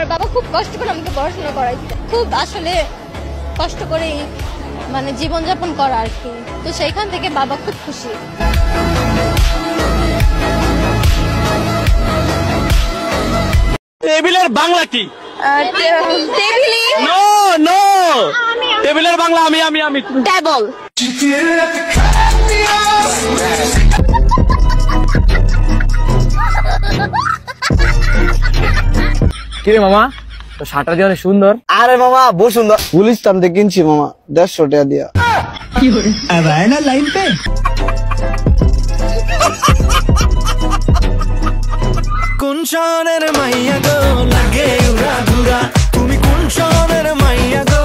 আমার বাবা খুব কষ্ট করে আমাকে পড়াশোনা করাইছে, খুব আসলে কষ্ট করে মানে জীবনযাপন করা আর কি। তো সেইখান থেকে বাবা খুব খুশি। টেবিলের বাংলা কি? নো নো, টেবিলের বাংলা আমি আমি আমি টেবল। কিরে মামা, তো শার্টটা দিয়ে অনেক সুন্দর। আরে মামা বহু সুন্দর। গুলিস্তান থেকে কিনছি মামা 150 টাকা দিয়া। লাইন পে কোন শহরের মাইয়া গো লাগে উড়া ধুরা, তুমি কোন শহরের মাইয়া গো।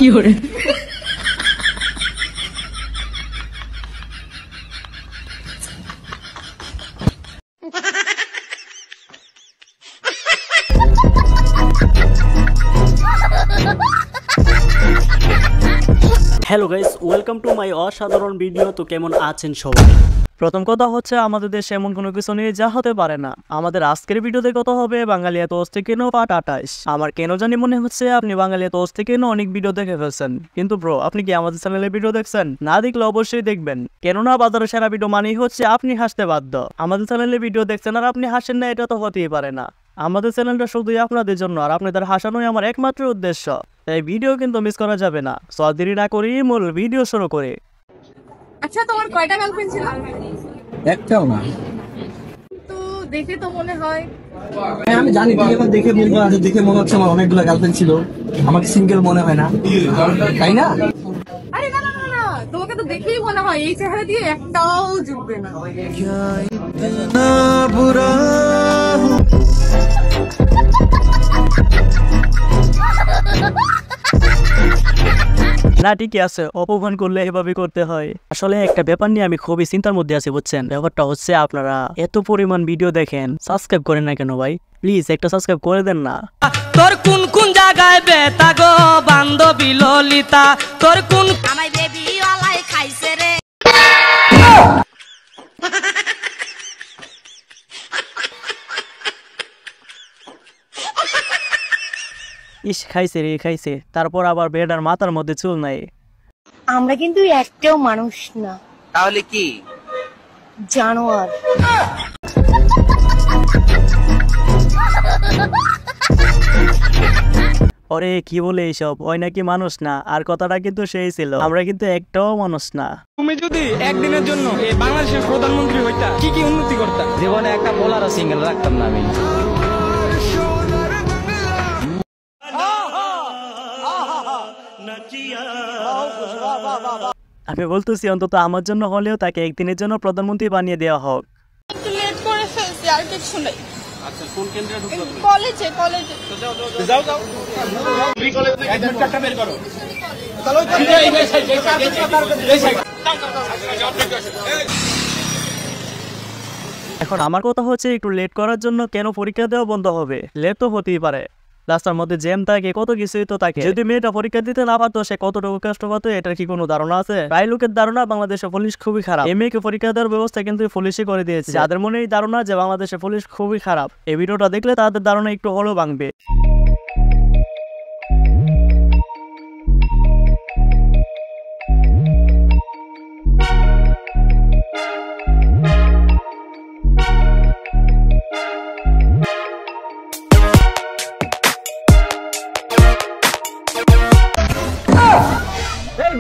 কি হরে hello guys, welcome to my অসাধারণ ভিডিও। তো কেমন আছেন সবাই? প্রথম কথা হচ্ছে আমাদের দেশে এমন কোনো কিছু নেই যা হতে পারে না। আমাদের আজকের ভিডিওতে কথা হবে বাঙালিয়াত অস্তে কেন পার্ট 28। আমার কেন জানি মনে হচ্ছে আপনি বাঙালিয়াত অস্তে কেন অনেক ভিডিও দেখে ফেলছেন, কিন্তু ব্রো আপনি কি আমাদের চ্যানেলে ভিডিও দেখছেন? না দেখলে অবশ্যই দেখবেন, কেননা বাজারে সেরা ভিডিও মানেই হচ্ছে আপনি হাসতে বাধ্য। আমাদের চ্যানেলে ভিডিও দেখছেন আর আপনি হাসেন না, এটা তো হতেই পারে না। আমাদের চ্যানেলটা শুধুই আপনাদের জন্য, আর আপনাদের হাসানোই আমার একমাত্র উদ্দেশ্য। এই ভিডিও কিন্তু মিস করা যাবে না। সো দেরি না করি মূল ভিডিও শুরু করে। আচ্ছা, তোমার কয়টা গার্লফ্রেন্ড ছিল? একটাও না। তো দেখে তো মনে হয়। আমি জানি তুমি এখন দেখে মনে হচ্ছে আমার অনেকগুলো গার্লফ্রেন্ড ছিল, আমাকে সিঙ্গেল মনে হয় না, তাই না? আরে না না না না, তোমাকে তো দেখেই মনে হয় এই চেহারা দিয়ে একটাও জুটবে না। না ঠিকই আছে, অপমান করলে এভাবে করতে হয়। আসলে একটা ব্যাপার নিয়ে আমি খুবই চিন্তার মধ্যে আছি, বুঝছেন? ব্যাপারটা হচ্ছে আপনারা এত পরিমাণ ভিডিও দেখেন, সাবস্ক্রাইব করেন না কেন ভাই? প্লিজ একটা সাবস্ক্রাইব করে দেন না। তোর কোন কোন জায়গায় বেতা গো বান্ধবী ললিতা, তোর কোন আমার বেবি ওলাই খাইছে রে। ইস, খাইছে রে খাইছে, তারপর আবার বেডার মাথার মধ্যে চুল নাই। আমরা কিন্তু একটাও মানুষ না, তাহলে কি? জানোয়ার। ওরে কি বলে এইসব, ওই নাকি মানুষ না, আর কথাটা কিন্তু সেই ছিল, আমরা কিন্তু একটাও মানুষ না। তুমি যদি একদিনের জন্য এই বাংলাদেশের প্রধানমন্ত্রী হইতা, কি কি উন্নতি করতা? জীবনে একটা বোলার সিঙ্গেল রাখতাম না আমি। আমি বলতেছি অন্তত আমার জন্য হলেও তাকে একদিনের জন্য প্রধানমন্ত্রী বানিয়ে দেওয়া হোক। একটু লেট করে ফেলছি, আর কিছু নেই। আচ্ছা, কোন কেন্দ্রে ঢুকছো? কলেজে কলেজে যাও যাও, ফ্রি কলেজ থেকে অ্যাডমিট কার্ডটা বের করো। এখন আমার কথা হচ্ছে একটু লেট করার জন্য কেন পরীক্ষা দেওয়া বন্ধ হবে? লেট তো হতেই পারে, রাস্তার মধ্যে জ্যাম থাকে, কত কিছুই তো থাকে। যদি মেয়েটা পরীক্ষা দিতে না পারতো সে কতটুকু কষ্ট পাতো, এটার কি কোনো ধারণা আছে? প্রায় লোকের ধারণা বাংলাদেশে পুলিশ খুবই খারাপ। এই মেয়েকে পরীক্ষা দেওয়ার ব্যবস্থা কিন্তু পুলিশই করে দিয়েছে। যাদের মনে এই ধারণা যে বাংলাদেশে পুলিশ খুবই খারাপ, এই ভিডিওটা দেখলে তাদের ধারণা একটু হলেও ভাঙবে।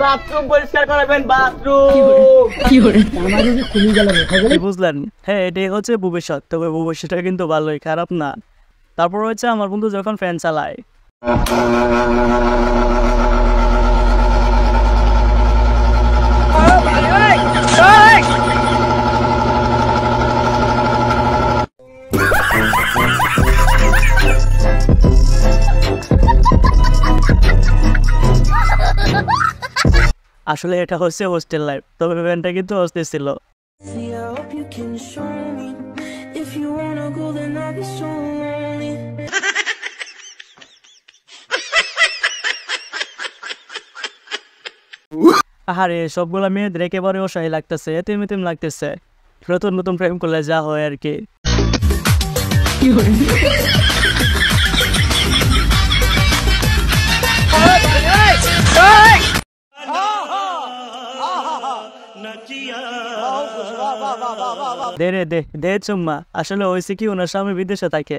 বাথরুম পরিষ্কার করাবেন, বাথরুম। কি বুঝলেন? হ্যাঁ, এটাই হচ্ছে ভবিষ্যৎ। তবে ভবিষ্যৎটা কিন্তু ভালোই, খারাপ না। তারপর হচ্ছে আমার বন্ধু যখন ফ্যান চালায়, আসলে এটা হচ্ছে হোস্টেল লাইফ, তবে ফ্যানটা কিন্তু অস্থির ছিল। আরে সবগুলা মেয়েদের একেবারে অসহায় লাগতেছে, এতিম এতিম লাগতেছে। নতুন নতুন প্রেম করলে যা হয় আর কি। দে রে দে দে চুম্মা। আসলে হয়েছে কি, ওনার স্বামী বিদেশে থাকে,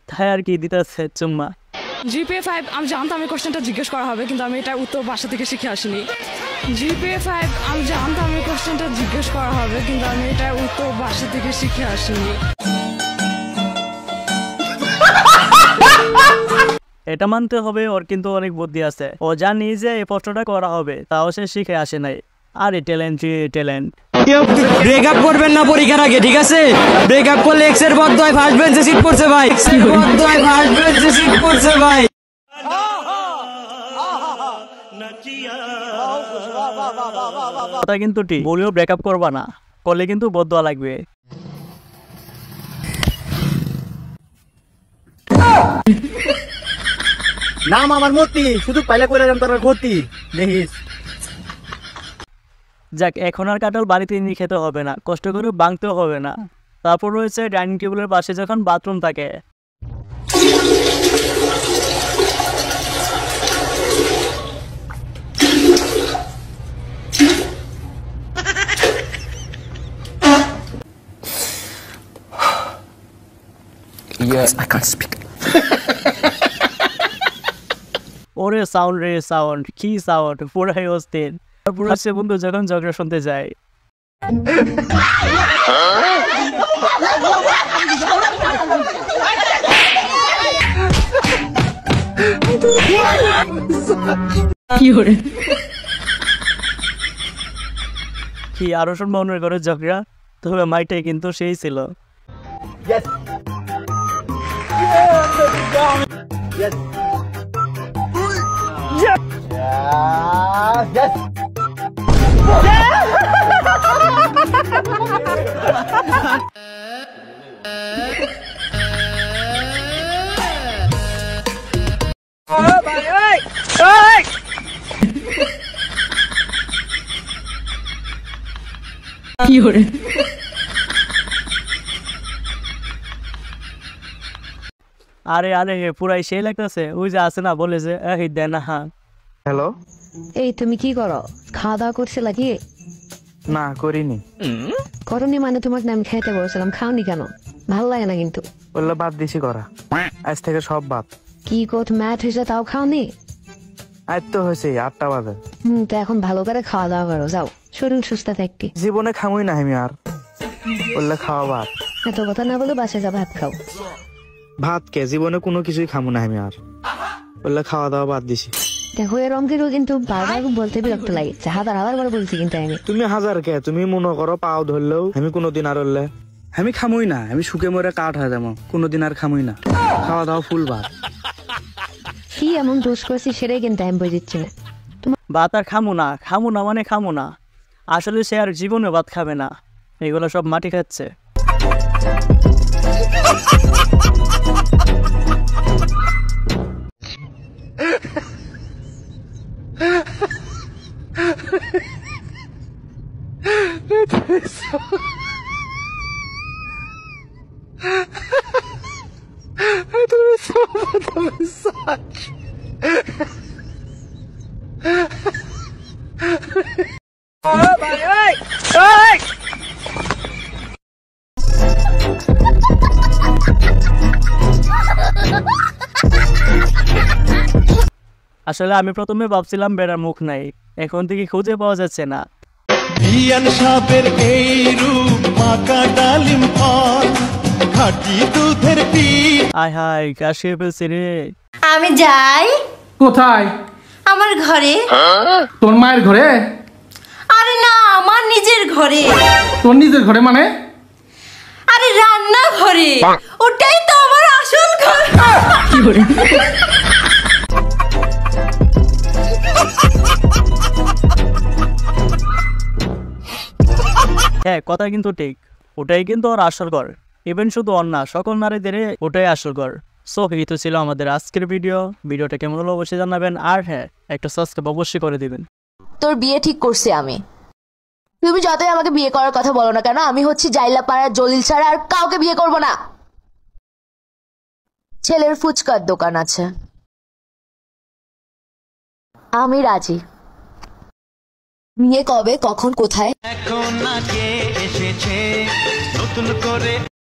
তাই আর কি দিতেছে চুম্মা। জিপিএ 5 আমি জানতাম এই কোশ্চেনটা জিজ্ঞেস করা হবে, কিন্তু আমি এটা উত্তর বাসা থেকে শিখে আসিনি। জিপিএ 5 আমি জানতাম এই কোশ্চেনটা জিজ্ঞেস করা হবে, কিন্তু আমি এটা উত্তর বাসা থেকে শিখে আসিনি। এটা মানতে হবে, ওর কিন্তু অনেক বুদ্ধি আছে। ও জানি যে এই প্রশ্নটা করা হবে, তাও সে শিখে আসে নাই। আরে ট্যালেন্ট ট্যালেন্ট। ব্রেকআপ করবেন না পরীক্ষার আগে, ঠিক আছে? ব্রেকআপ করলে এক্স এর বদয় ফার্স্ট বেঞ্চে সিট পড়ছে ভাই, বদয় ফার্স্ট বেঞ্চে সিট পড়ছে ভাই। কথা কিন্তু ঠিক, বলেও ব্রেকআপ করবা না, করলে কিন্তু বদয়া লাগবে। নাম আমার মতি, শুধু পাইলে করে তোর ক্ষতি দেখিস। যাক, এখন আর কাঁঠাল বাড়িতে নিয়ে খেতে হবে না, কষ্ট করে ভাঙতেও হবে না। তারপর রয়েছে ডাইনিং টেবিলের পাশে যখন বাথরুম থাকে। ওরে সাউন্ড রে সাউন্ড, কি সাউন্ড, পুরাই অস্থির। তারপর হচ্ছে বন্ধু যখন ঝগড়া শুনতে যায়। কি আরো শুনবো অন্যের ঘরে ঝগড়া, তবে মাইটাই কিন্তু সেই ছিল। আরে আরে পুরাই সেই লাগতেছে। ওই যে আছে না, বলে যে দেন না। হ্যাঁ হ্যালো, এই তুমি কি করো? খাওয়া দাওয়া করছে নাকি? না করিনি। করনি মানে তোমাকে আমি খেতে বলছিলাম, খাওনি কেন? ভালো লাগে না কিন্তু। বললো বাদ দিছি করা, আজ থেকে সব বাদ। কি কোথ ম্যাথ হয়েছে তাও খাওনি? আজ তো হয়েছে 8টা বাজে। তো এখন ভালো করে খাওয়া দাওয়া করো, যাও, শরীর সুস্থ থাকবি। জীবনে খামুই না আমি আর, বললে খাওয়া বাদ। এত কথা না বলে বাসে যা ভাত খাও। ভাত কে, জীবনে কোনো কিছুই খামু না আমি আর, বললে খাওয়া দাওয়া বাদ দিছি। দেখো এরম কিন্তু কিন্তু বারবার বলতে বিরক্ত লাগে, হাজার বার বলছি কিন্তু আমি। তুমি হাজার কে, তুমি মনে করো পাও ধরলেও আমি কোনোদিন আর হলে আমি খামুই না, আমি শুকে মরে কাঠ হয়ে যাবো, কোনোদিন আর খামুই না। খাওয়া দাওয়া ফুল ভাত। কি এমন দোষ করছি সেটাই কিন্তু আমি বুঝিচ্ছি না। ভাত আর খামু না, খামু না মানে খামু না। আসলে সে আর জীবনে ভাত খাবে না, এগুলো সব মাটি খাচ্ছে। আসলে আমি প্রথমে ভাবছিলাম বেড়ার মুখ নাই, এখন থেকে খুঁজে পাওয়া যাচ্ছে না। বিয়ান সাপের এই রূপ মাকা ডালিম ফল, খাঁটি দুধের পিঠ। আয় হায়, কাশিয়ে ফেলছি রে। আমি যাই কোথায়? আমার ঘরে। তোর মায়ের ঘরে? আরে না, আমার নিজের ঘরে। তোর নিজের ঘরে মানে? আরে রান্না ঘরে, ওটাই তো আমার আসল ঘর। হ্যাঁ, কথা কিন্তু ঠিক, ওটাই কিন্তু ওর আসল ঘর। ইভেন শুধু ওর না, সকল নারীদের ওটাই আসল ঘর। সো এই তো ছিল আমাদের আজকের ভিডিওটা কেমন হলো অবশ্যই জানাবেন। আর হ্যাঁ, একটা সাবস্ক্রাইব অবশ্যই করে দিবেন। তোর বিয়ে ঠিক করছি আমি। তুমি যতই আমাকে বিয়ে করার কথা বলো না কেন, আমি হচ্ছি জাইলা পাড়ার জলিল ছাড়া আর কাউকে বিয়ে করবো না। ছেলের ফুচকার দোকান আছে। আমি রাজি। বিয়ে কবে, কখন, কোথায়? এখন আগে এসেছে নতুন করে